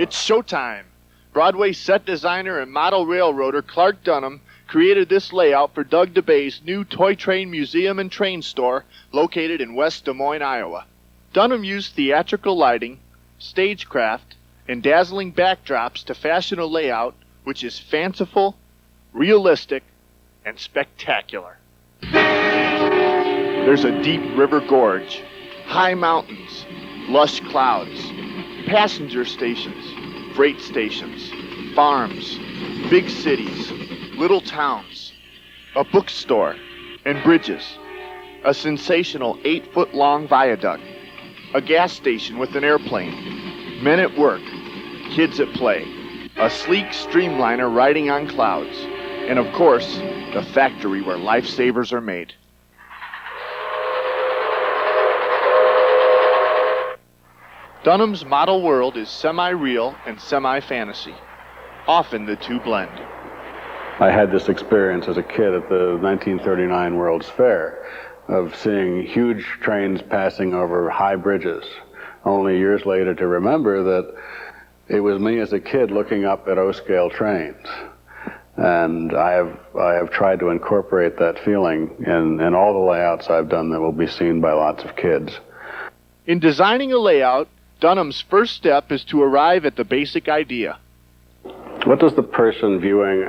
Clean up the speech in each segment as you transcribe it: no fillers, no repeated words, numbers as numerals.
It's showtime. Broadway set designer and model railroader Clark Dunham created this layout for Doug DeBay's new Toy Train Museum and Train Store located in West Des Moines, Iowa. Dunham used theatrical lighting, stagecraft, and dazzling backdrops to fashion a layout which is fanciful, realistic, and spectacular. There's a deep river gorge, high mountains, lush clouds, passenger stations, freight stations, farms, big cities, little towns, a bookstore, and bridges, a sensational 8-foot-long viaduct, a gas station with an airplane, men at work, kids at play, a sleek streamliner riding on clouds, and of course, the factory where lifesavers are made. Dunham's model world is semi-real and semi-fantasy. Often the two blend. I had this experience as a kid at the 1939 World's Fair of seeing huge trains passing over high bridges, only years later to remember that it was me as a kid looking up at O-scale trains. And I have tried to incorporate that feeling in all the layouts I've done that will be seen by lots of kids. In designing a layout, Dunham's first step is to arrive at the basic idea. What does the person viewing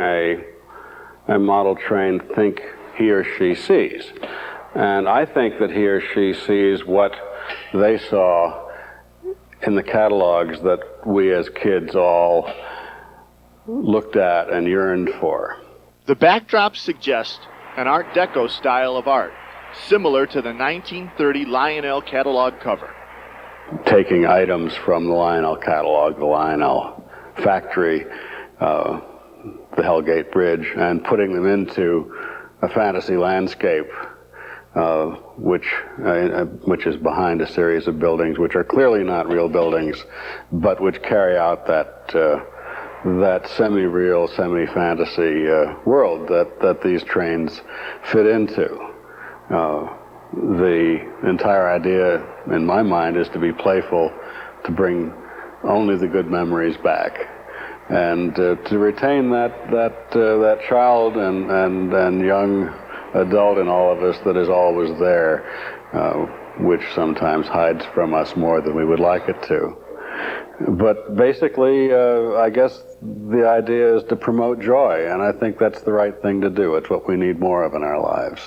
a model train think he or she sees? And I think that he or she sees what they saw in the catalogs that we as kids all looked at and yearned for. The backdrops suggest an Art Deco style of art, similar to the 1930 Lionel catalog cover. Taking items from the Lionel catalog, the Lionel factory, the Hellgate Bridge, and putting them into a fantasy landscape, which is behind a series of buildings which are clearly not real buildings, but which carry out that semi-real, semi-fantasy world that these trains fit into. The entire idea, in my mind, is to be playful, to bring only the good memories back, and to retain that child and young adult in all of us that is always there, which sometimes hides from us more than we would like it to. But basically, I guess the idea is to promote joy, and I think that's the right thing to do. It's what we need more of in our lives.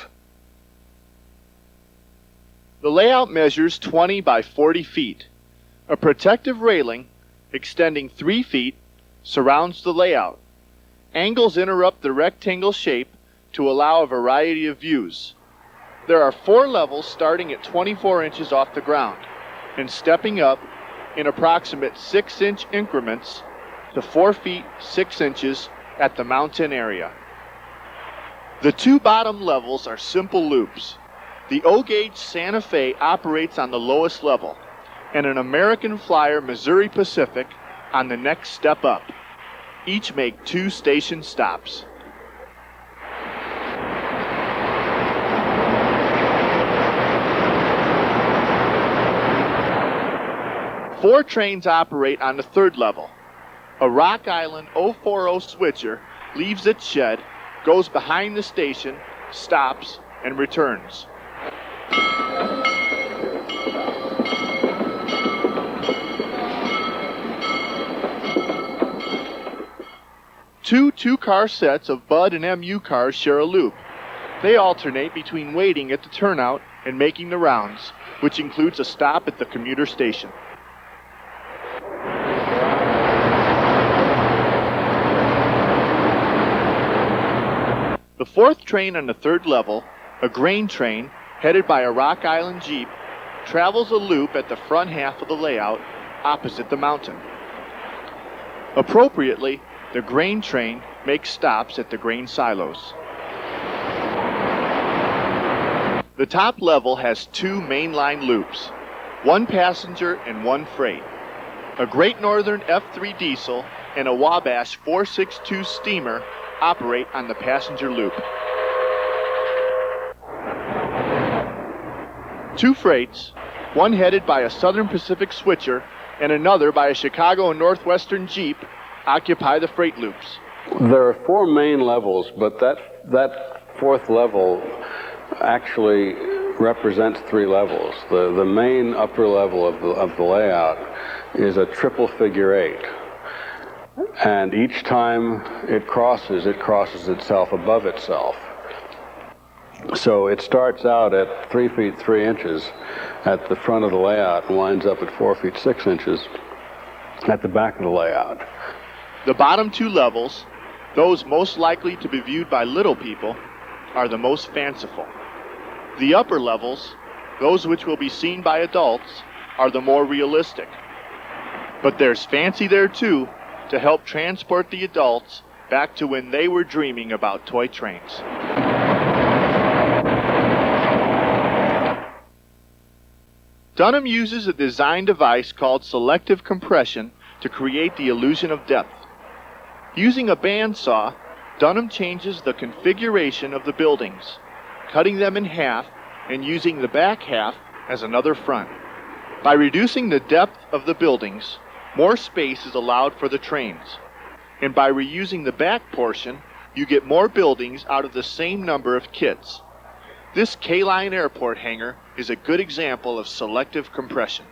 The layout measures 20 by 40 feet. A protective railing extending 3 feet surrounds the layout. Angles interrupt the rectangle shape to allow a variety of views. There are 4 levels starting at 24 inches off the ground and stepping up in approximate 6-inch increments to 4 feet 6 inches at the mountain area. The 2 bottom levels are simple loops. The O-gauge Santa Fe operates on the lowest level, and an American Flyer Missouri Pacific on the next step up. Each make 2 station stops. Four trains operate on the 3rd level. A Rock Island 040 switcher leaves its shed, goes behind the station, stops, and returns. Two 2-car sets of Bud and MU cars share a loop. They alternate between waiting at the turnout and making the rounds, which includes a stop at the commuter station. The 4th train on the 3rd level, a grain train headed by a Rock Island Jeep, travels a loop at the front half of the layout opposite the mountain. Appropriately, the grain train makes stops at the grain silos. The top level has 2 mainline loops, 1 passenger and 1 freight. A Great Northern F3 diesel and a Wabash 462 steamer operate on the passenger loop. 2 freights, one headed by a Southern Pacific switcher, and another by a Chicago and Northwestern Jeep occupy the freight loops. There are 4 main levels, but that fourth level actually represents 3 levels. The main upper level of the layout is a triple figure 8. And each time it crosses itself above itself. So it starts out at 3 feet 3 inches at the front of the layout and winds up at 4 feet 6 inches at the back of the layout. The bottom 2 levels, those most likely to be viewed by little people, are the most fanciful. The upper levels, those which will be seen by adults, are the more realistic. But there's fancy there too, to help transport the adults back to when they were dreaming about toy trains. Dunham uses a design device called selective compression to create the illusion of depth. Using a bandsaw, Dunham changes the configuration of the buildings, cutting them in half and using the back half as another front. By reducing the depth of the buildings, more space is allowed for the trains. And by reusing the back portion, you get more buildings out of the same number of kits. This K-Line airport hangar is a good example of selective compression.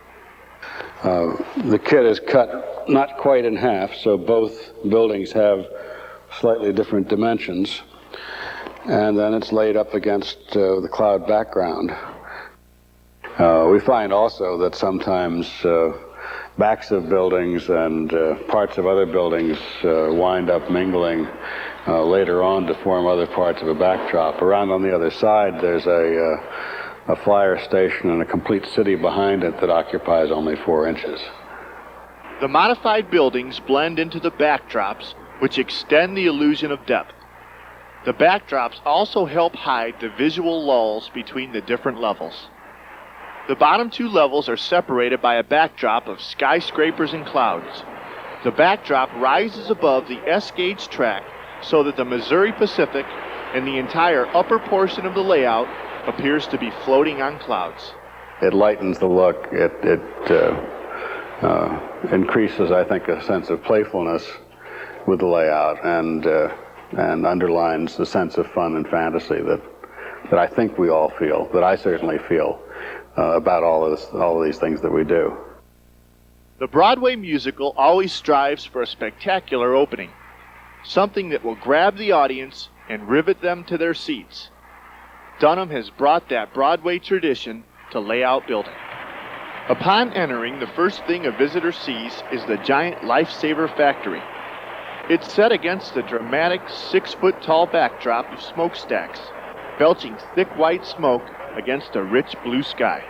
The kit is cut not quite in half, so both buildings have slightly different dimensions. And then it's laid up against the cloud background. We find also that sometimes backs of buildings and parts of other buildings wind up mingling later on to form other parts of a backdrop. Around on the other side, there's a flyer station and a complete city behind it that occupies only 4 inches. The modified buildings blend into the backdrops, which extend the illusion of depth. The backdrops also help hide the visual lulls between the different levels. The bottom 2 levels are separated by a backdrop of skyscrapers and clouds. The backdrop rises above the S-gauge track so that the Missouri Pacific and the entire upper portion of the layout appears to be floating on clouds. It lightens the look. It increases, I think, a sense of playfulness with the layout and underlines the sense of fun and fantasy that I think we all feel, that I certainly feel. About all of these things that we do. The Broadway musical always strives for a spectacular opening, something that will grab the audience and rivet them to their seats. Dunham has brought that Broadway tradition to layout building. Upon entering, the first thing a visitor sees is the giant Lifesaver factory. It's set against the dramatic 6-foot-tall backdrop of smokestacks, belching thick white smoke against a rich blue sky.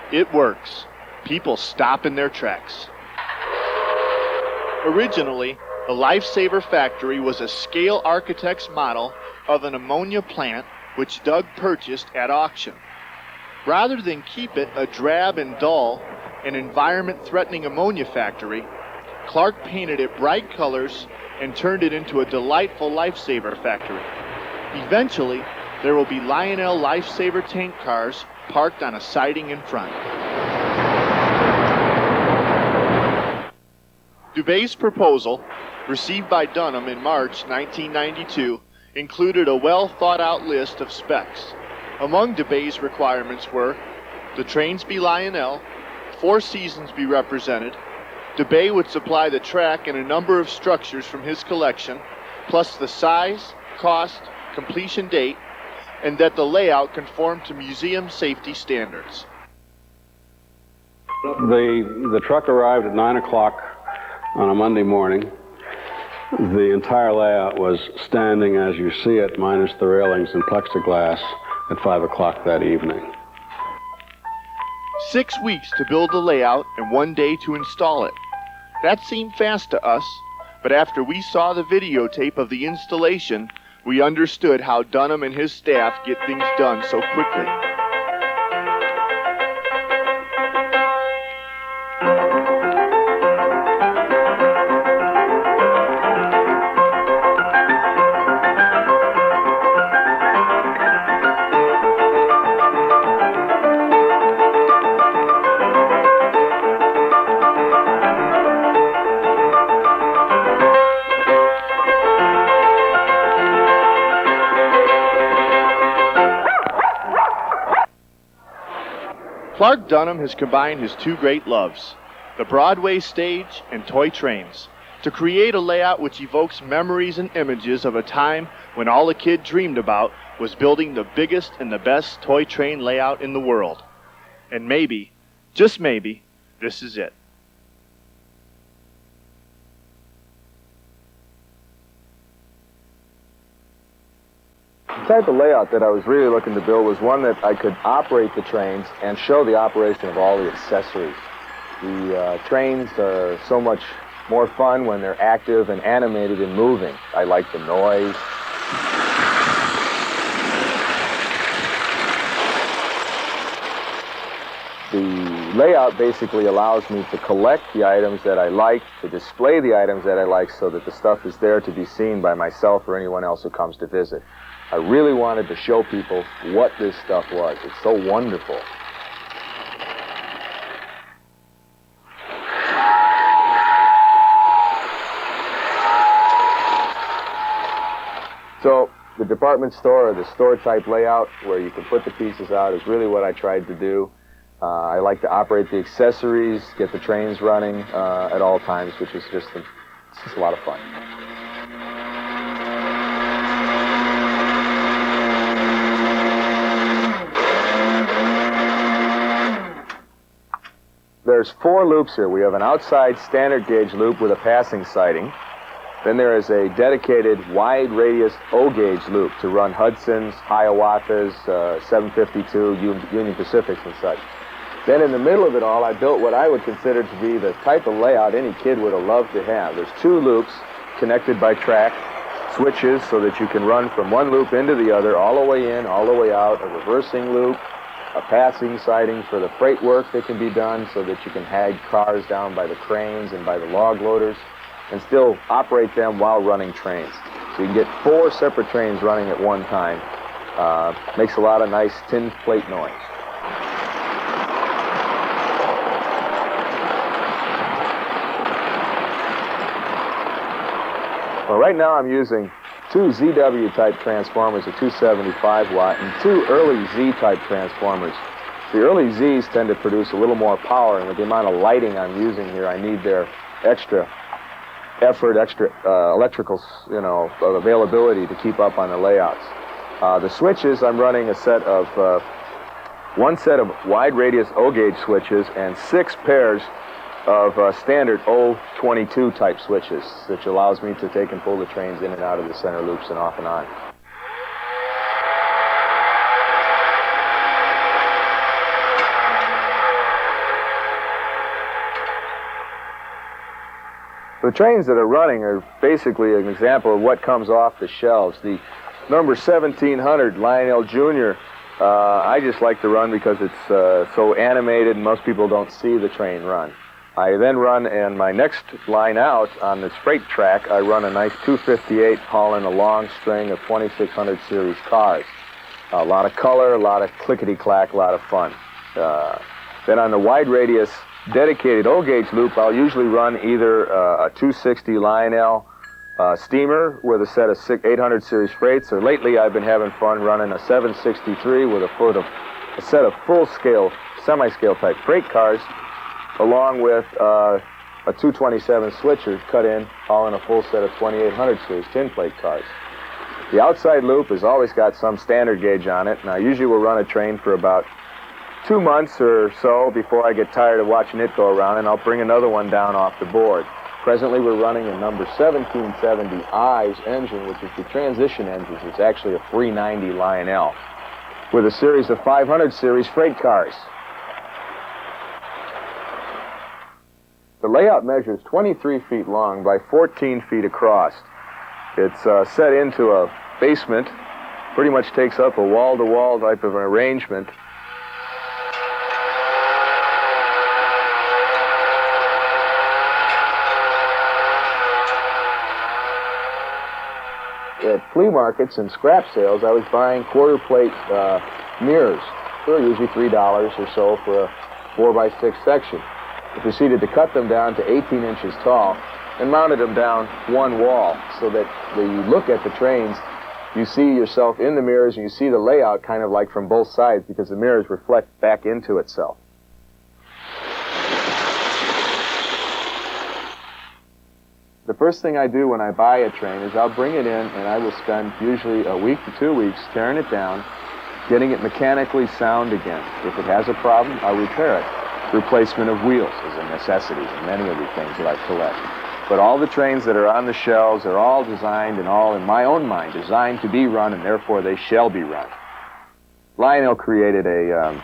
It works. People stop in their tracks. Originally, the Lifesaver factory was a scale architect's model of an ammonia plant which Doug purchased at auction. Rather than keep it a drab and dull and environment-threatening ammonia factory, Clark painted it bright colors and turned it into a delightful Lifesaver factory. Eventually, there will be Lionel Lifesaver tank cars parked on a siding in front. Dubé's proposal, received by Dunham in March 1992, included a well-thought-out list of specs. Among Dubé's requirements were the trains be Lionel, 4 seasons be represented, Dubé would supply the track and a number of structures from his collection, plus the size, cost, completion date, and that the layout conformed to museum safety standards. The truck arrived at 9 o'clock on a Monday morning. The entire layout was standing as you see it, minus the railings and plexiglass, at 5 o'clock that evening. 6 weeks to build the layout and 1 day to install it. That seemed fast to us, but after we saw the videotape of the installation, we understood how Dunham and his staff get things done so quickly. Clark Dunham has combined his two great loves, the Broadway stage and toy trains, to create a layout which evokes memories and images of a time when all a kid dreamed about was building the biggest and the best toy train layout in the world. And maybe, just maybe, this is it. The type of layout that I was really looking to build was one that I could operate the trains and show the operation of all the accessories. The trains are so much more fun when they're active and animated and moving. I like the noise. The layout basically allows me to collect the items that I like, to display the items that I like so that the stuff is there to be seen by myself or anyone else who comes to visit. I really wanted to show people what this stuff was. It's so wonderful. So the department store or the store type layout where you can put the pieces out is really what I tried to do. I like to operate the accessories, get the trains running at all times, which is just a lot of fun. There's 4 loops here. We have an outside standard gauge loop with a passing siding. Then there is a dedicated wide radius O-gauge loop to run Hudsons, Hiawathas, 752, Union Pacifics and such. Then in the middle of it all, I built what I would consider to be the type of layout any kid would have loved to have. There's 2 loops connected by track, switches so that you can run from one loop into the other, all the way in, all the way out, a reversing loop, a passing siding for the freight work that can be done so that you can hag cars down by the cranes and by the log loaders and still operate them while running trains. So you can get 4 separate trains running at one time. Makes a lot of nice tin plate noise. Well, right now I'm using 2 ZW-type transformers, a 275 watt, and 2 early Z-type transformers. The early Zs tend to produce a little more power, and with the amount of lighting I'm using here, I need their extra effort, extra electrical, availability to keep up on the layouts. The switches, I'm running a set of, 1 set of wide radius O-gauge switches and 6 pairs of standard O22 type switches, which allows me to take and pull the trains in and out of the center loops and off and on. The trains that are running are basically an example of what comes off the shelves. The number 1700 Lionel Jr. I just like to run because it's so animated and most people don't see the train run. I then run, and my next line out on this freight track, I run a nice 258 hauling a long string of 2600 series cars. A lot of color, a lot of clickety-clack, a lot of fun. Then on the wide radius dedicated O-gauge loop, I'll usually run either a 260 Lionel steamer with a set of 800 series freights, or lately I've been having fun running a 763 with a set of full-scale, semi-scale type freight cars, along with a 227 switcher cut in, hauling a full set of 2800 series tin plate cars. The outside loop has always got some standard gauge on it, and I usually will run a train for about 2 months or so before I get tired of watching it go around, and I'll bring another one down off the board. Presently we're running a number 1770 Ives engine, which is the transition engine. It's actually a 390 Lionel, with a series of 500 series freight cars. The layout measures 23 feet long by 14 feet across. It's set into a basement, pretty much takes up a wall-to-wall type of an arrangement. At flea markets and scrap sales, I was buying quarter plate mirrors. They're usually $3 or so for a 4x6 section. I proceeded to cut them down to 18 inches tall and mounted them down one wall so that when you look at the trains, you see yourself in the mirrors and you see the layout kind of like from both sides because the mirrors reflect back into itself. The first thing I do when I buy a train is I'll bring it in and I will spend usually a week to 2 weeks tearing it down, getting it mechanically sound again. If it has a problem, I'll repair it. Replacement of wheels is a necessity in many of the things that I collect. But all the trains that are on the shelves are all designed and all, in my own mind, designed to be run, and therefore they shall be run. Lionel created a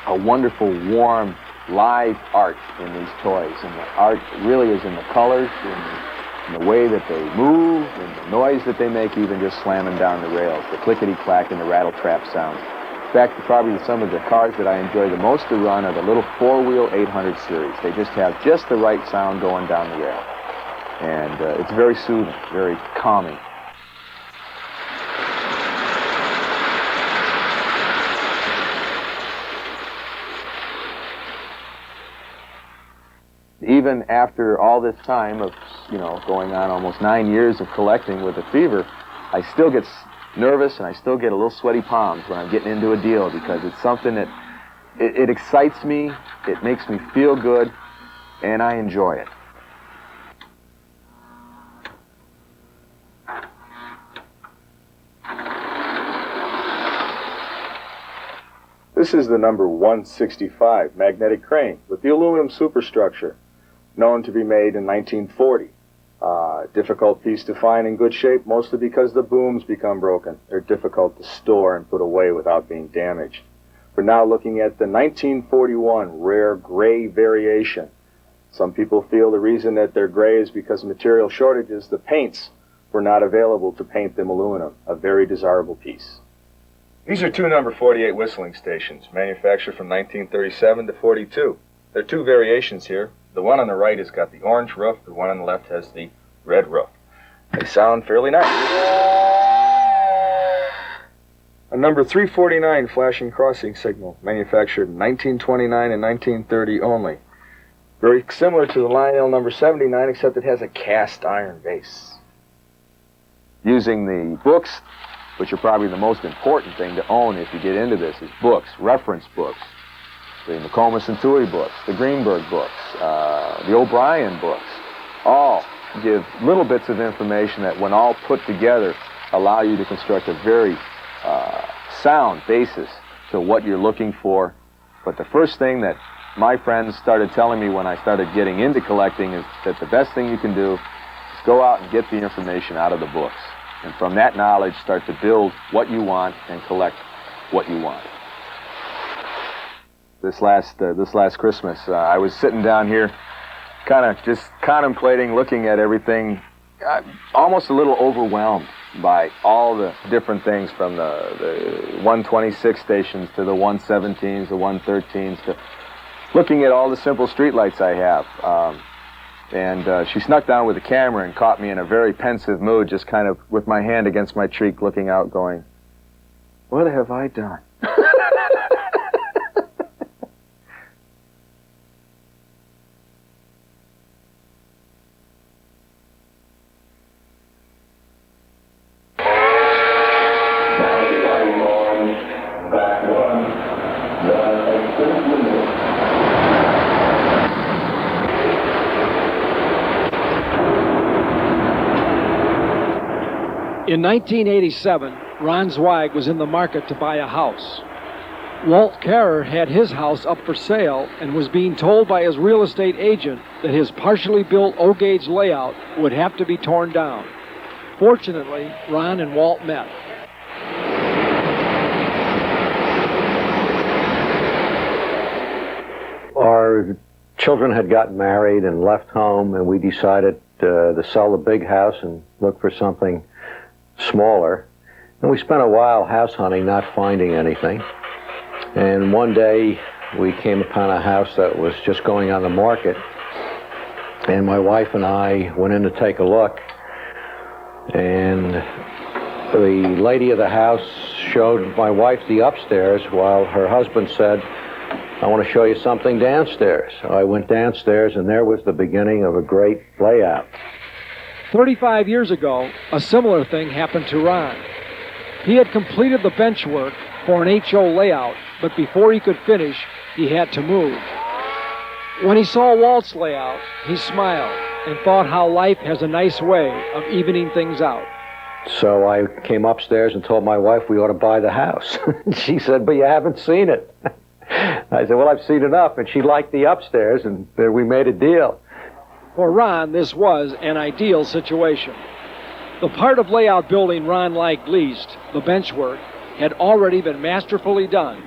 wonderful, warm, live art in these toys, and the art really is in the colors, in the way that they move, in the noise that they make, even just slamming down the rails, the clickety-clack and the rattle-trap sound. In fact, probably some of the cars that I enjoy the most to run are the little four-wheel 800 series. They just have just the right sound going down the rail. And it's very soothing, very calming. Even after all this time of, going on almost 9 years of collecting with a fever, I still get nervous and I still get a little sweaty palms when I'm getting into a deal, because it's something that, it excites me, it makes me feel good, and I enjoy it. This is the number 165 magnetic crane with the aluminum superstructure, known to be made in 1940. Difficult piece to find in good shape, mostly because the booms become broken. They're difficult to store and put away without being damaged. We're now looking at the 1941 rare gray variation. Some people feel the reason that they're gray is because of material shortages. The paints were not available to paint them aluminum. A very desirable piece. These are two number 48 whistling stations, manufactured from 1937 to 42. There are two variations here. The one on the right has got the orange roof, the one on the left has the red roof. They sound fairly nice. A number 349 flashing crossing signal, manufactured in 1929 and 1930 only. Very similar to the Lionel number 79, except it has a cast iron base. Using the books, which are probably the most important thing to own if you get into this, is books, reference books. The McComas and Toohey books, the Greenberg books, the O'Brien books, all give little bits of information that, when all put together, allow you to construct a very sound basis to what you're looking for. But the first thing that my friends started telling me when I started getting into collecting is that the best thing you can do is go out and get the information out of the books. And from that knowledge, start to build what you want and collect what you want. This last Christmas, I was sitting down here, kind of just contemplating, looking at everything, almost a little overwhelmed by all the different things, from the 126 stations to the 117s, the 113s, to looking at all the simple streetlights I have. And she snuck down with the camera and caught me in a very pensive mood, just kind of with my hand against my cheek, looking out, going, "What have I done?" In 1987, Ron Zweig was in the market to buy a house. Walt Carrer had his house up for sale and was being told by his real estate agent that his partially built O-gauge layout would have to be torn down. Fortunately, Ron and Walt met. Our children had gotten married and left home, and we decided to sell the big house and look for something smaller. And we spent a while house hunting, not finding anything. And one day we came upon a house that was just going on the market, and my wife and I went in to take a look, and the lady of the house showed my wife the upstairs while her husband said, "I want to show you something downstairs." So I went downstairs, and there was the beginning of a great layout. 35 years ago, a similar thing happened to Ron. He had completed the bench work for an HO layout, but before he could finish, he had to move. When he saw Walt's layout, he smiled. and thought how life has a nice way of evening things out. So I came upstairs and told my wife we ought to buy the house. She said, but you haven't seen it. I said, well, I've seen enough. And she liked the upstairs, and there we made a deal. For Ron, this was an ideal situation. The part of layout building Ron liked least, the bench work, had already been masterfully done.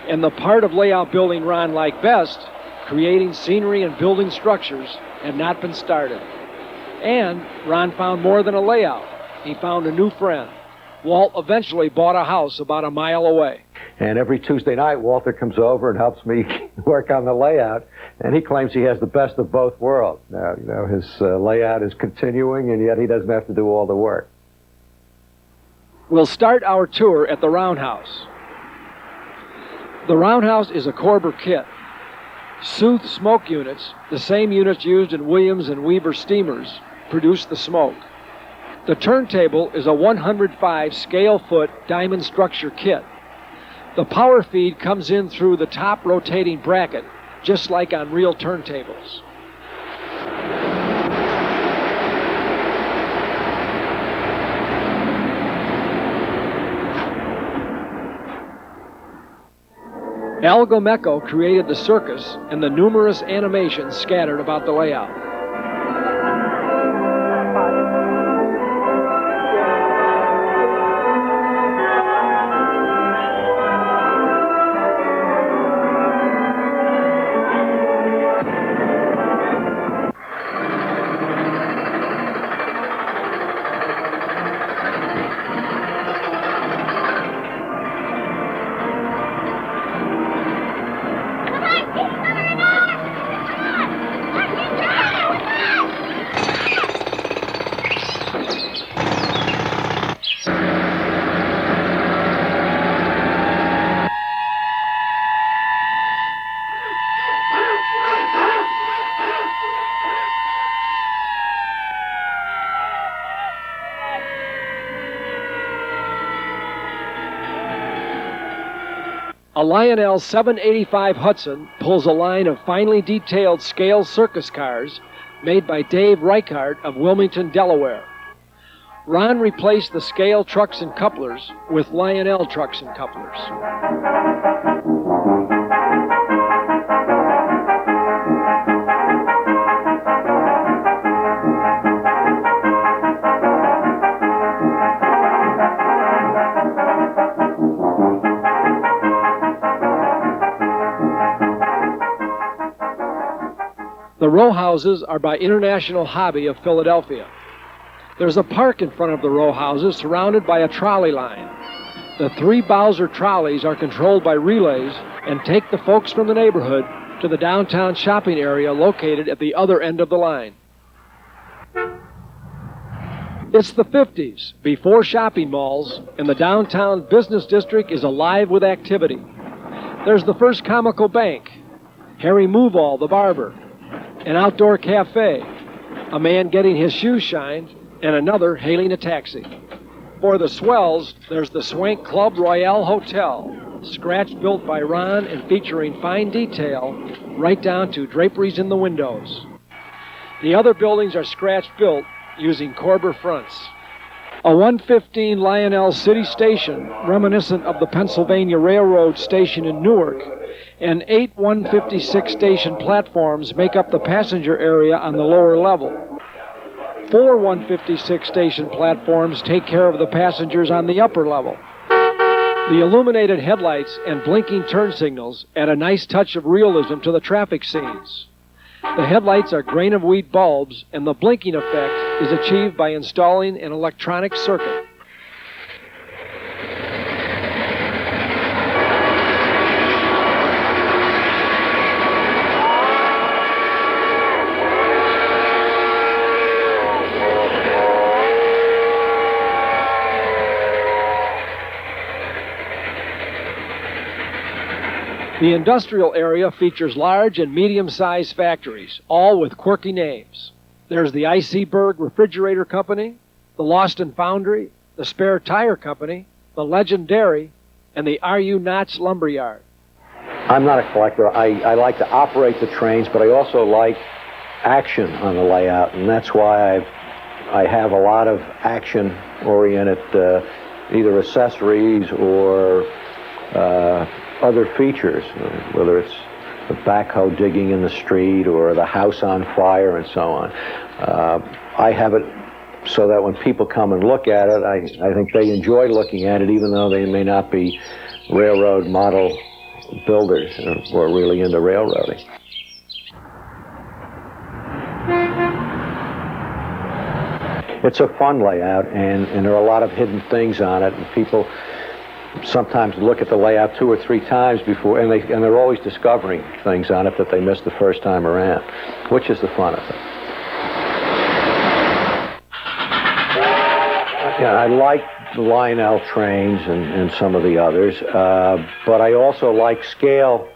And the part of layout building Ron liked best, creating scenery and building structures, had not been started. And Ron found more than a layout. He found a new friend. Walt eventually bought a house about a mile away. And every Tuesday night, Walter comes over and helps me work on the layout, and he claims he has the best of both worlds. Now, you know, his layout is continuing, and yet he doesn't have to do all the work. We'll start our tour at the Roundhouse. The Roundhouse is a Korber kit. Sooth smoke units, the same units used in Williams and Weaver steamers, produce the smoke. The turntable is a 105 scale-foot diamond structure kit. The power feed comes in through the top rotating bracket, just like on real turntables. Al Gomeco created the circus and the numerous animations scattered about the layout. A Lionel 785 Hudson pulls a line of finely detailed scale circus cars made by Dave Reichart of Wilmington, Delaware. Ron replaced the scale trucks and couplers with Lionel trucks and couplers. The row houses are by International Hobby of Philadelphia. There's a park in front of the row houses surrounded by a trolley line. The 3 Bowser trolleys are controlled by relays and take the folks from the neighborhood to the downtown shopping area located at the other end of the line. It's the 50s, before shopping malls, and the downtown business district is alive with activity. There's the first comical bank, Harry Moovall the barber, an outdoor cafe, a man getting his shoes shined, and another hailing a taxi. For the swells, there's the Swank Club Royale Hotel, scratch-built by Ron and featuring fine detail right down to draperies in the windows. The other buildings are scratch-built using Korber fronts. A 115 Lionel City Station, reminiscent of the Pennsylvania Railroad station in Newark, and 8 156 station platforms make up the passenger area on the lower level. 4 156 station platforms take care of the passengers on the upper level. The illuminated headlights and blinking turn signals add a nice touch of realism to the traffic scenes. The headlights are grain-of-wheat bulbs, and the blinking effect is achieved by installing an electronic circuit. The industrial area features large and medium-sized factories, all with quirky names. There's the I.C. Berg Refrigerator Company, the Lawston Foundry, the Spare Tire Company, the Legendary, and the R.U. Knotts Lumberyard. I'm not a collector. I like to operate the trains, but I also like action on the layout, and that's why I have a lot of action-oriented either accessories or other features, whether it's the backhoe digging in the street or the house on fire and so on. I have it so that when people come and look at it, I think they enjoy looking at it, even though they may not be railroad model builders or really into railroading. It's a fun layout, and there are a lot of hidden things on it, and people sometimes look at the layout 2 or 3 times before, and they're always discovering things on it that they missed the first time around, which is the fun of it. Yeah, I like the Lionel trains and some of the others, but I also like scale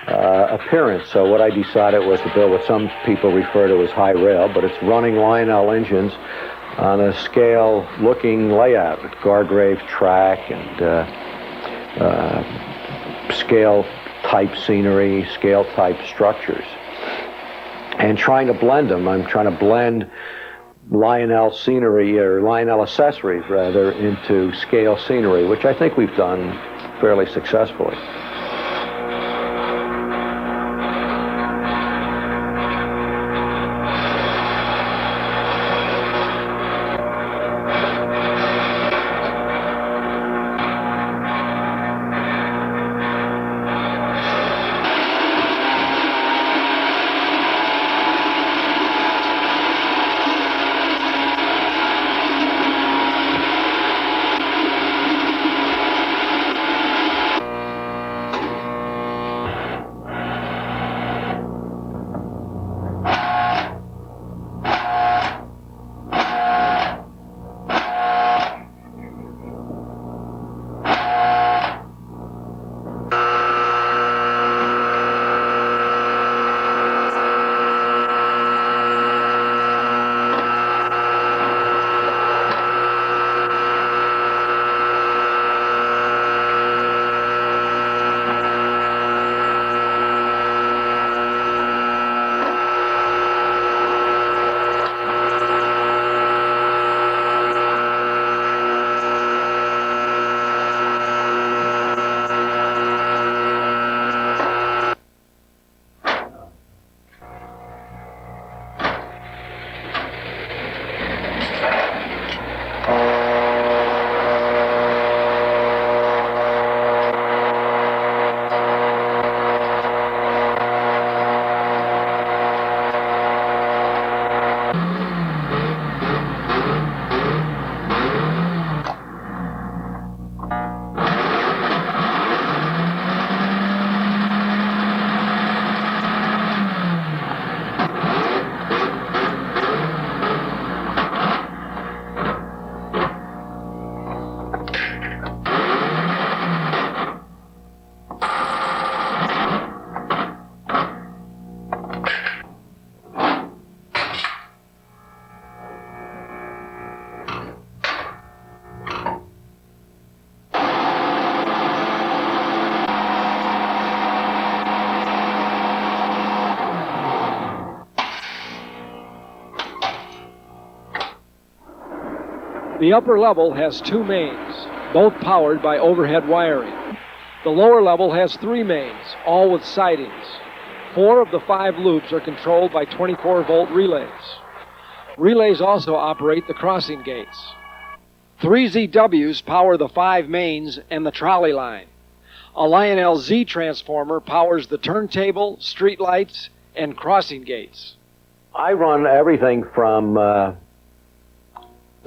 appearance. So what I decided was to build what some people refer to as high rail, but it's running Lionel engines on a scale-looking layout with Gargrave track and scale-type scenery, scale-type structures. And trying to blend them. I'm trying to blend Lionel scenery, or Lionel accessories, rather, into scale scenery, which I think we've done fairly successfully. The upper level has 2 mains, both powered by overhead wiring. The lower level has 3 mains, all with sidings. 4 of the 5 loops are controlled by 24-volt relays. Relays also operate the crossing gates. 3 ZWs power the 5 mains and the trolley line. A Lionel Z transformer powers the turntable, streetlights, and crossing gates. I run everything from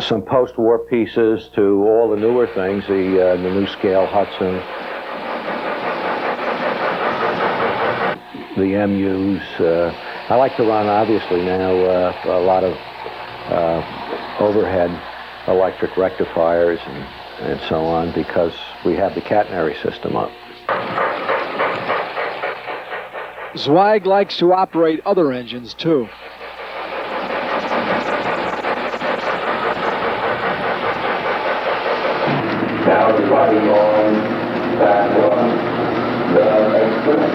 some post-war pieces to all the newer things, the new scale Hudson, the MUs. I like to run, obviously, now a lot of overhead electric rectifiers and so on, because we have the catenary system up. Zweig likes to operate other engines, too. Now dividing on back one, the express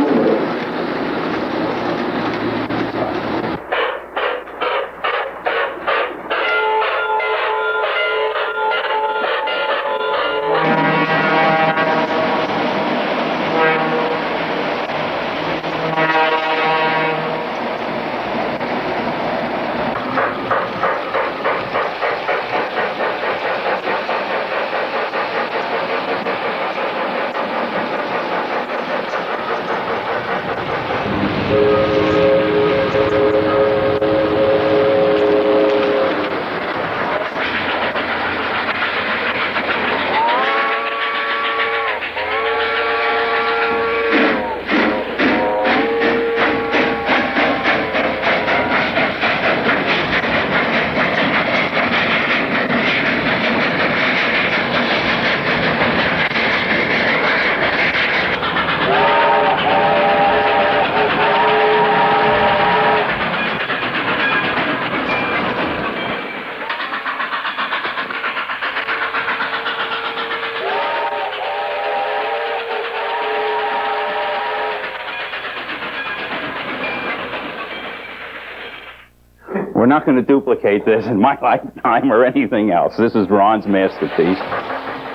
We're not going to duplicate this in my lifetime or anything else. This is Ron's masterpiece.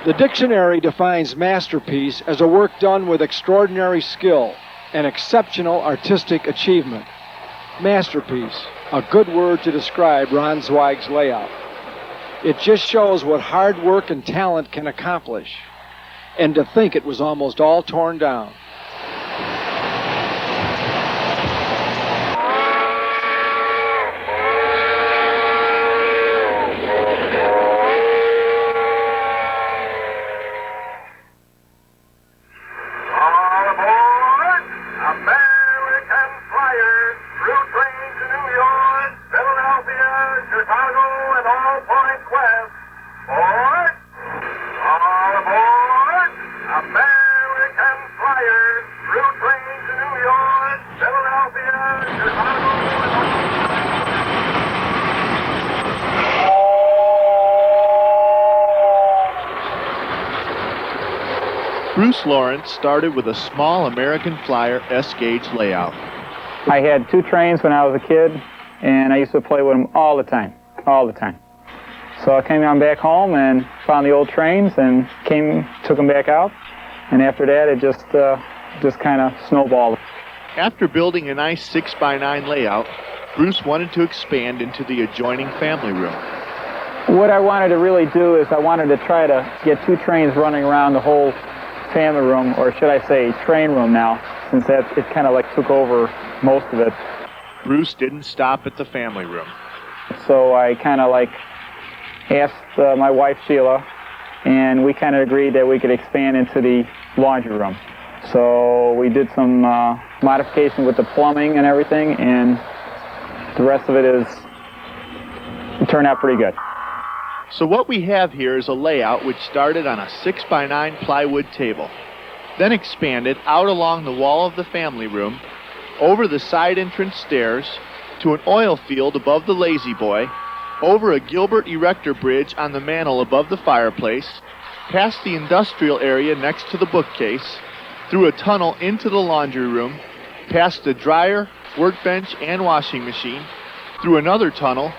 The dictionary defines masterpiece as a work done with extraordinary skill and exceptional artistic achievement. Masterpiece, a good word to describe Ron Zweig's layout. It just shows what hard work and talent can accomplish. And to think it was almost all torn down. Bruce Lawrence started with a small American Flyer S-gauge layout. I had 2 trains when I was a kid, and I used to play with them all the time. So I came on back home and found the old trains and took them back out, and after that it just kind of snowballed. After building a nice 6x9 layout, Bruce wanted to expand into the adjoining family room. What I wanted to really do is I wanted to try to get 2 trains running around the whole family room, or should I say train room now, since it kind of like took over most of it. Bruce didn't stop at the family room. So I kind of like asked my wife Sheila, and we kind of agreed that we could expand into the laundry room. So we did some modification with the plumbing and everything, and the rest of it turned out pretty good. So what we have here is a layout which started on a 6x9 plywood table, then expanded out along the wall of the family room, over the side entrance stairs, to an oil field above the lazy boy, over a Gilbert erector bridge on the mantel above the fireplace, past the industrial area next to the bookcase, through a tunnel into the laundry room, past the dryer, workbench, and washing machine, through another tunnel,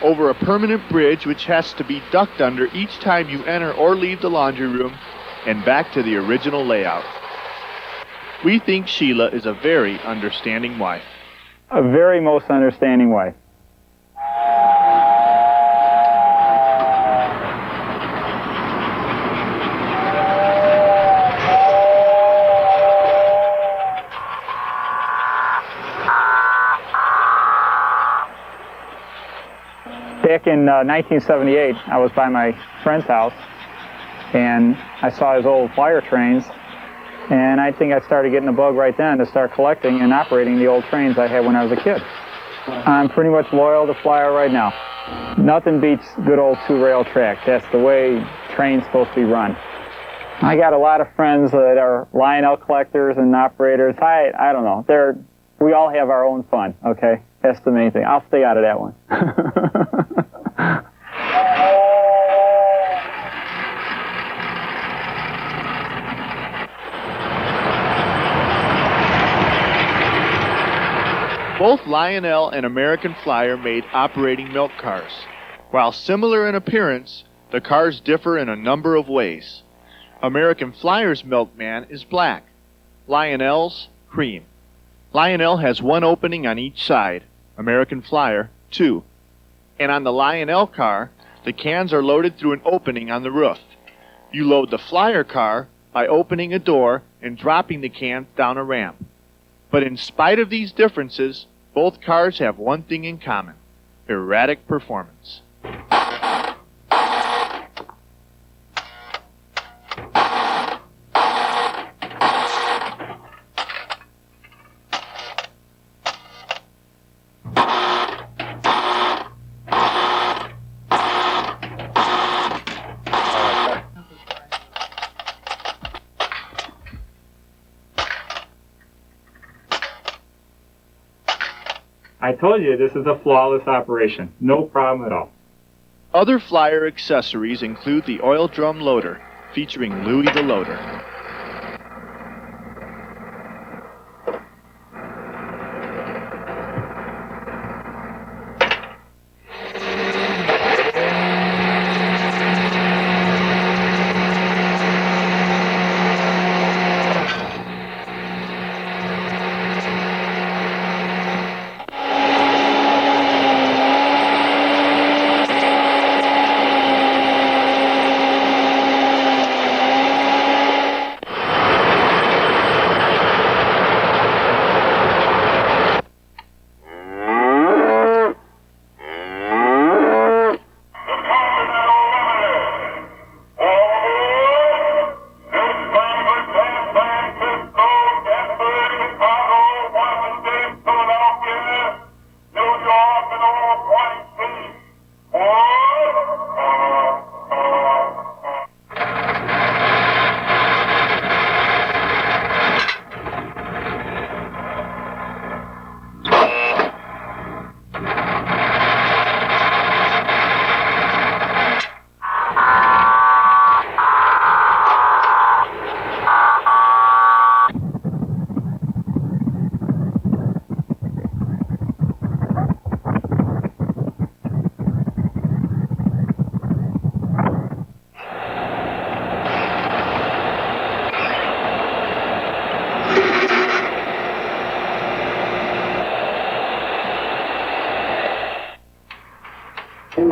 over a permanent bridge which has to be ducked under each time you enter or leave the laundry room, and back to the original layout. We think Sheila is a very understanding wife. A very most understanding wife. Back in 1978, I was by my friend's house, and I saw his old Flyer trains, and I think I started getting a bug right then to start collecting and operating the old trains I had when I was a kid. I'm pretty much loyal to Flyer right now. Nothing beats good old 2-rail track. That's the way trains supposed to be run. I got a lot of friends that are Lionel collectors and operators. I don't know. We all have our own fun, okay? That's the main thing. I'll stay out of that one. Both Lionel and American Flyer made operating milk cars. While similar in appearance, the cars differ in a number of ways. American Flyer's milkman is black. Lionel's, cream. Lionel has 1 opening on each side. American Flyer, 2. And on the Lionel car, the cans are loaded through an opening on the roof. You load the Flyer car by opening a door and dropping the cans down a ramp. But in spite of these differences, both cars have one thing in common: erratic performance. I told you this is a flawless operation. No problem at all. Other Flyer accessories include the oil drum loader, featuring Louie the Loader.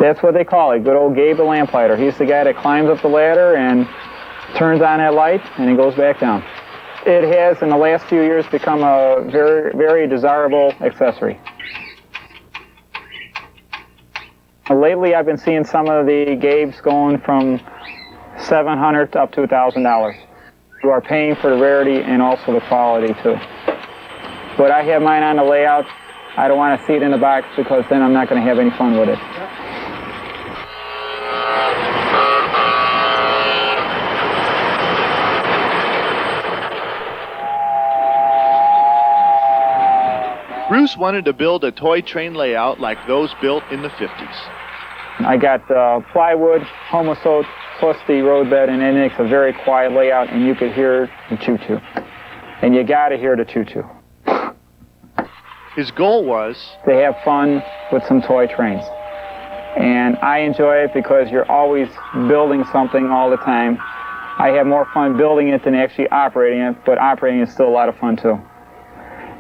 That's what they call it, good old Gabe the lamplighter. He's the guy that climbs up the ladder and turns on that light, and he goes back down. It has, in the last few years, become a very, very desirable accessory. Lately, I've been seeing some of the Gabes going from $700 up to $1,000. You are paying for the rarity and also the quality, too. But I have mine on the layout. I don't want to see it in the box because then I'm not going to have any fun with it. Bruce wanted to build a toy train layout like those built in the 50s. I got plywood, homosote, plus the roadbed, and it makes a very quiet layout, and you could hear the choo-choo. And you got to hear the choo-choo. His goal was to have fun with some toy trains. And I enjoy it because you're always building something all the time. I have more fun building it than actually operating it, but operating is still a lot of fun too.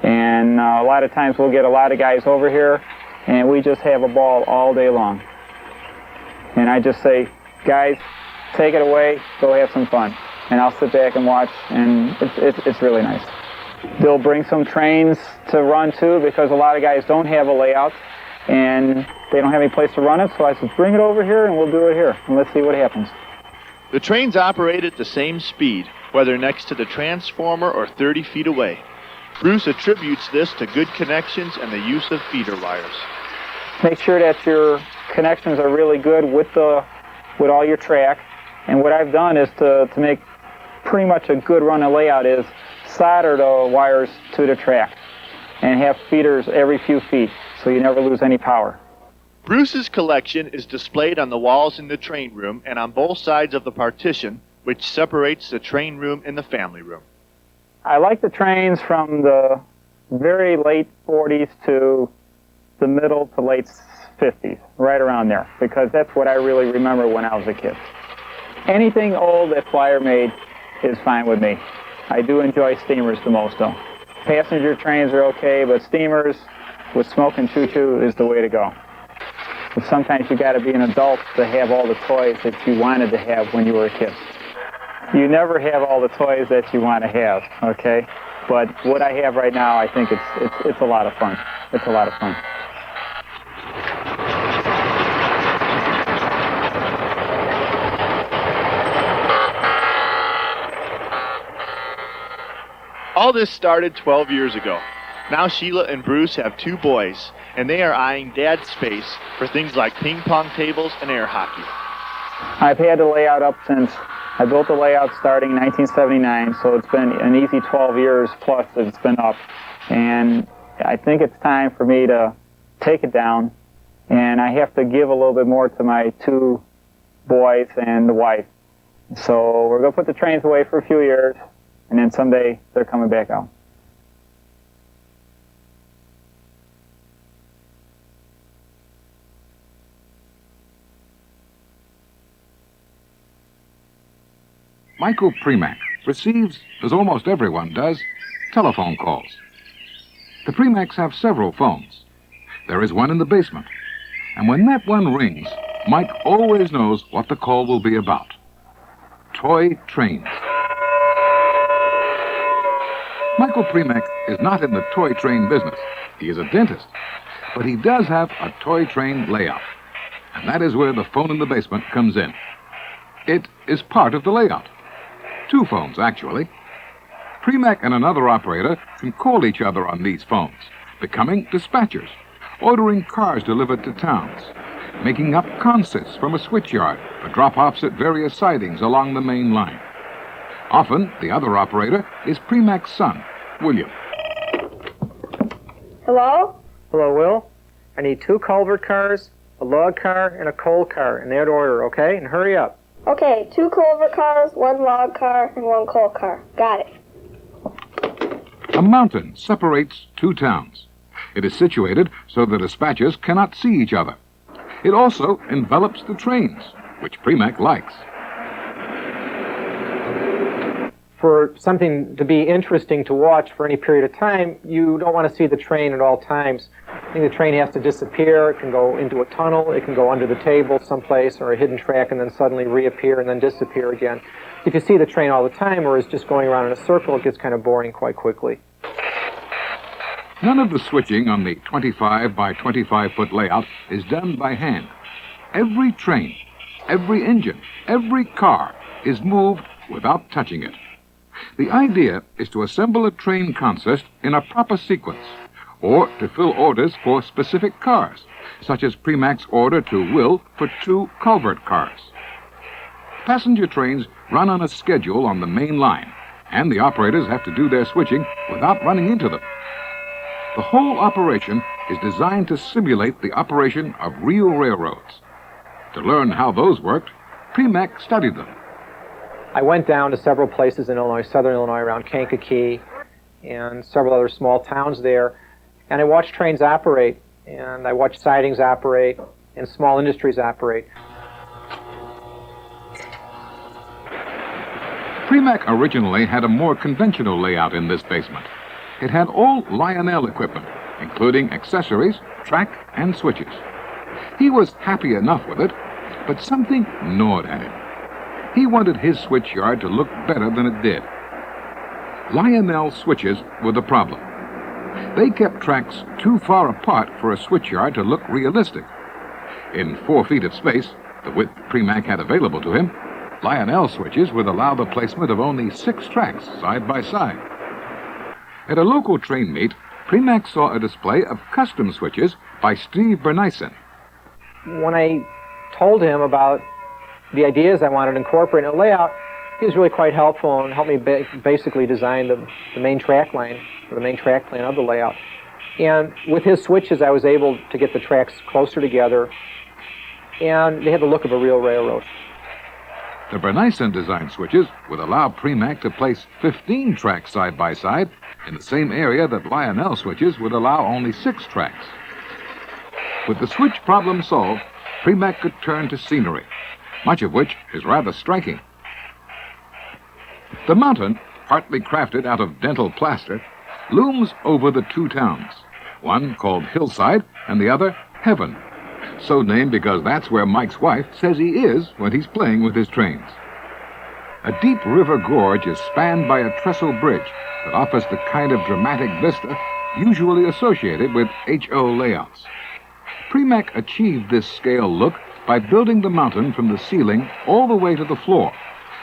And a lot of times we'll get a lot of guys over here and we just have a ball all day long. And I just say, guys, take it away, go have some fun. And I'll sit back and watch, and it's really nice. They'll bring some trains to run too, because a lot of guys don't have a layout and they don't have any place to run it, so I said, bring it over here and we'll do it here, and let's see what happens. the trains operate at the same speed, whether next to the transformer or 30 feet away. Bruce attributes this to good connections and the use of feeder wires. Make sure that your connections are really good with all your track. And what I've done is to make pretty much a good running layout is solder the wires to the track and have feeders every few feet so you never lose any power. Bruce's collection is displayed on the walls in the train room and on both sides of the partition, which separates the train room and the family room. I like the trains from the very late 40s to the middle to late 50s, right around there, because that's what I really remember when I was a kid. Anything old that Flyer made is fine with me. I do enjoy steamers the most, though. Passenger trains are okay, but steamers with smoke and choo-choo is the way to go. But sometimes you got to be an adult to have all the toys that you wanted to have when you were a kid. You never have all the toys that you want to have, okay? But what I have right now, I think it's a lot of fun. It's a lot of fun. All this started 12 years ago. Now Sheila and Bruce have 2 boys, and they are eyeing Dad's space for things like ping pong tables and air hockey. I've had the layout up since I built the layout starting in 1979, so it's been an easy 12 years plus that it's been up. And I think it's time for me to take it down, and I have to give a little bit more to my 2 boys and the wife. So we're going to put the trains away for a few years, and then someday they're coming back out. Michael Premack receives, as almost everyone does, telephone calls. The Premacks have several phones. There is one in the basement, and when that one rings, Mike always knows what the call will be about. Toy trains. Michael Premack is not in the toy train business. He is a dentist, but he does have a toy train layout, and that is where the phone in the basement comes in. It is part of the layout. 2 phones, actually. Premack and another operator can call each other on these phones, becoming dispatchers, ordering cars delivered to towns, making up consists from a switchyard for drop-offs at various sidings along the main line. Often, the other operator is Premack's son, William. Hello? Hello, Will. I need 2 culvert cars, a log car, and a coal car in that order, okay? And hurry up. Okay, 2 culvert cars, 1 log car, and 1 coal car. Got it. A mountain separates 2 towns. It is situated so the dispatchers cannot see each other. It also envelops the trains, which Premack likes. for something to be interesting to watch for any period of time, you don't want to see the train at all times. I think the train has to disappear. It can go into a tunnel. It can go under the table someplace or a hidden track and then suddenly reappear and then disappear again. If you see the train all the time or is just going around in a circle, it gets kind of boring quite quickly. None of the switching on the 25 by 25-foot layout is done by hand. Every train, every engine, every car is moved without touching it. The idea is to assemble a train consist in a proper sequence, or to fill orders for specific cars, such as Premac's order to Will for 2 culvert cars. Passenger trains run on a schedule on the main line, and the operators have to do their switching without running into them. The whole operation is designed to simulate the operation of real railroads. To learn how those worked, Premac studied them. I went down to several places in Illinois, southern Illinois, around Kankakee, and several other small towns there, and I watched trains operate, and I watched sidings operate, and small industries operate. Premac originally had a more conventional layout in this basement. It had all Lionel equipment, including accessories, track, and switches. He was happy enough with it, but something gnawed at him. He wanted his switchyard to look better than it did. Lionel switches were the problem. They kept tracks too far apart for a switchyard to look realistic. In 4 feet of space, the width Premac had available to him, Lionel switches would allow the placement of only 6 tracks side by side. At a local train meet, Premac saw a display of custom switches by Steve Bernyson. When I told him about the ideas I wanted to incorporate in a layout, he was really quite helpful and helped me basically design the main track line, or the main track plan of the layout. And with his switches, I was able to get the tracks closer together, and they had the look of a real railroad. The Bernyson designed switches would allow Premac to place 15 tracks side by side in the same area that Lionel switches would allow only 6 tracks. With the switch problem solved, Premac could turn to scenery, much of which is rather striking. The mountain, partly crafted out of dental plaster, looms over the 2 towns, one called Hillside and the other Heaven, so named because that's where Mike's wife says he is when he's playing with his trains. A deep river gorge is spanned by a trestle bridge that offers the kind of dramatic vista usually associated with HO layouts. Premac achieved this scale look by building the mountain from the ceiling all the way to the floor,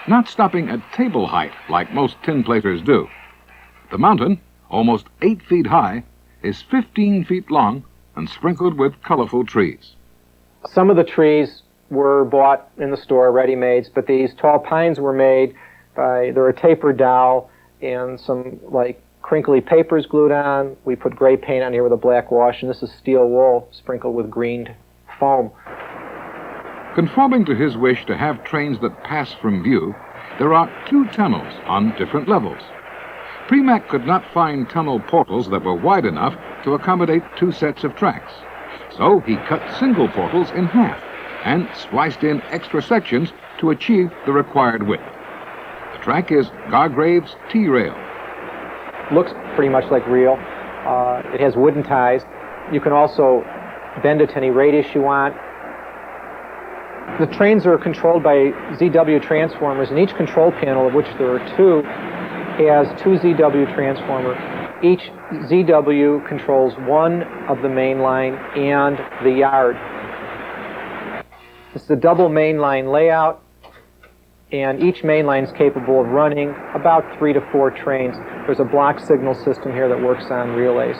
not stopping at table height like most tin platers do. The mountain, almost 8 feet high, is 15 feet long and sprinkled with colorful trees. Some of the trees were bought in the store, ready-mades, but these tall pines were made by, they're a tapered dowel and some like crinkly papers glued on. We put gray paint on here with a black wash, and this is steel wool sprinkled with green foam. Conforming to his wish to have trains that pass from view, there are 2 tunnels on different levels. Premac could not find tunnel portals that were wide enough to accommodate 2 sets of tracks, so he cut single portals in half and spliced in extra sections to achieve the required width. The track is Gargrave's T-rail. Looks pretty much like real. It has wooden ties. You can also bend it to any radius you want. The trains are controlled by ZW transformers, and each control panel, of which there are 2, has 2 ZW transformers. Each ZW controls one of the main line and the yard. This is a double main line layout, and each main line is capable of running about 3 to 4 trains. There's a block signal system here that works on relays.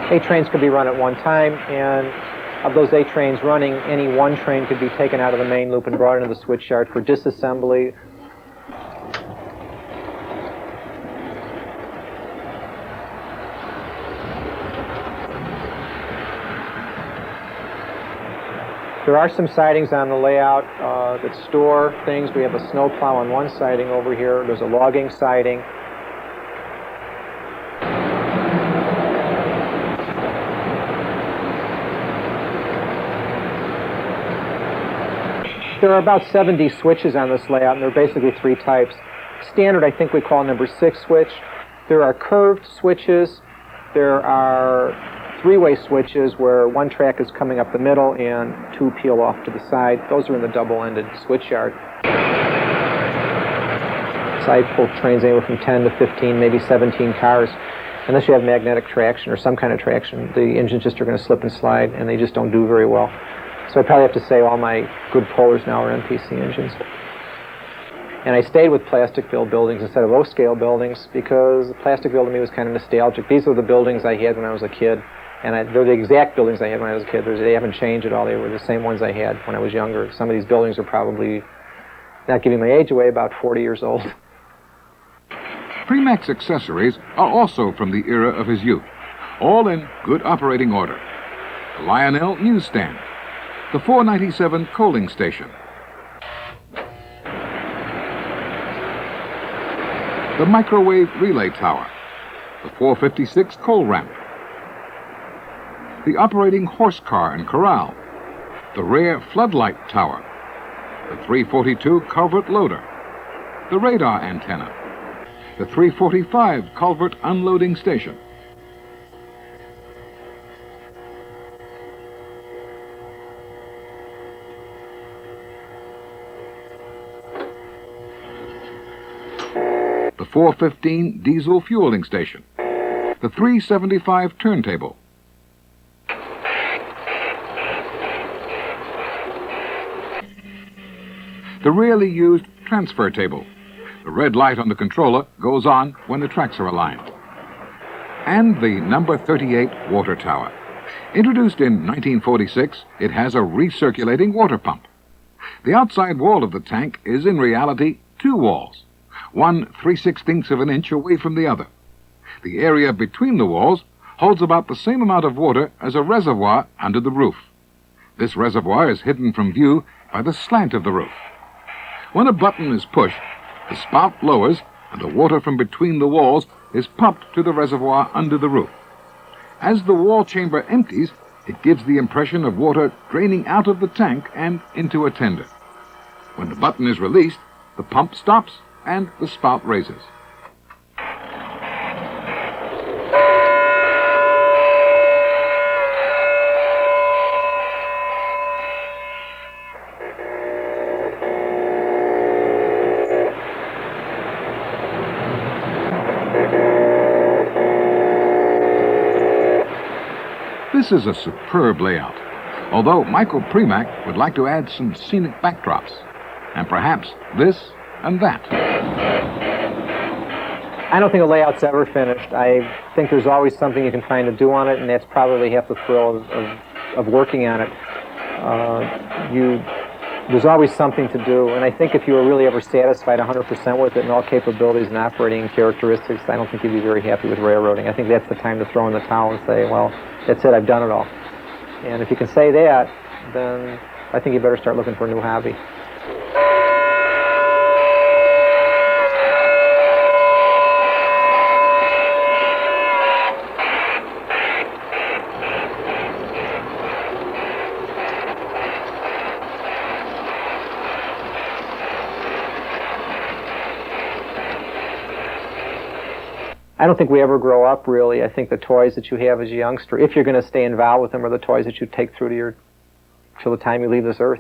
Eight trains could be run at one time, and of those 8 trains running, any one train could be taken out of the main loop and brought into the switch yard for disassembly. There are some sidings on the layout that store things. We have a snowplow on one siding over here. There's a logging siding. There are about 70 switches on this layout, and there are basically three types. Standard, I think we call number 6 switch. There are curved switches. There are three-way switches where one track is coming up the middle and two peel off to the side. Those are in the double-ended switch yard. Side pull trains anywhere from 10 to 15, maybe 17 cars. Unless you have magnetic traction or some kind of traction, the engines just are going to slip and slide, and they just don't do very well. So I probably have to say all my good pullers now are MPC engines. And I stayed with plastic build buildings instead of O-scale buildings because the plastic build to me was kind of nostalgic. These were the buildings I had when I was a kid, and they're the exact buildings I had when I was a kid. They haven't changed at all. They were the same ones I had when I was younger. Some of these buildings are probably, not giving my age away, about 40 years old. Premack's accessories are also from the era of his youth, all in good operating order. The Lionel newsstand, the 497 coaling station, the microwave relay tower, the 456 coal ramp, the operating horse car and corral, the rare floodlight tower, the 342 culvert loader, the radar antenna, the 345 culvert unloading station, the 415 diesel fueling station, the 375 turntable, the rarely used transfer table. The red light on the controller goes on when the tracks are aligned. And the number 38 water tower. Introduced in 1946, it has a recirculating water pump. The outside wall of the tank is in reality two walls, one 3/16 of an inch away from the other. The area between the walls holds about the same amount of water as a reservoir under the roof. This reservoir is hidden from view by the slant of the roof. When a button is pushed, the spout lowers and the water from between the walls is pumped to the reservoir under the roof. As the wall chamber empties, it gives the impression of water draining out of the tank and into a tender. When the button is released, the pump stops and the spout raises. This is a superb layout, although Michael Premack would like to add some scenic backdrops, and perhaps this and that. I don't think a layout's ever finished. I think there's always something you can find to do on it, and that's probably half the thrill of working on it. There's always something to do, and I think if you were really ever satisfied 100% with it and all capabilities and operating characteristics, I don't think you'd be very happy with railroading. I think that's the time to throw in the towel and say, well, that's it, I've done it all. And if you can say that, then I think you better start looking for a new hobby. I don't think we ever grow up, really. I think the toys that you have as a youngster, if you're going to stay involved with them, are the toys that you take through to till the time you leave this earth.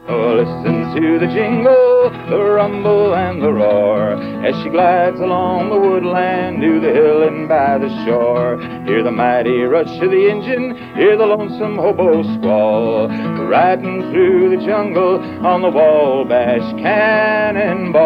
Oh, listen to the jingle, the rumble and the roar, as she glides along the woodland to the hill and by the shore. Hear the mighty rush of the engine, hear the lonesome hobo squall, riding through the jungle on the Wabash Cannonball.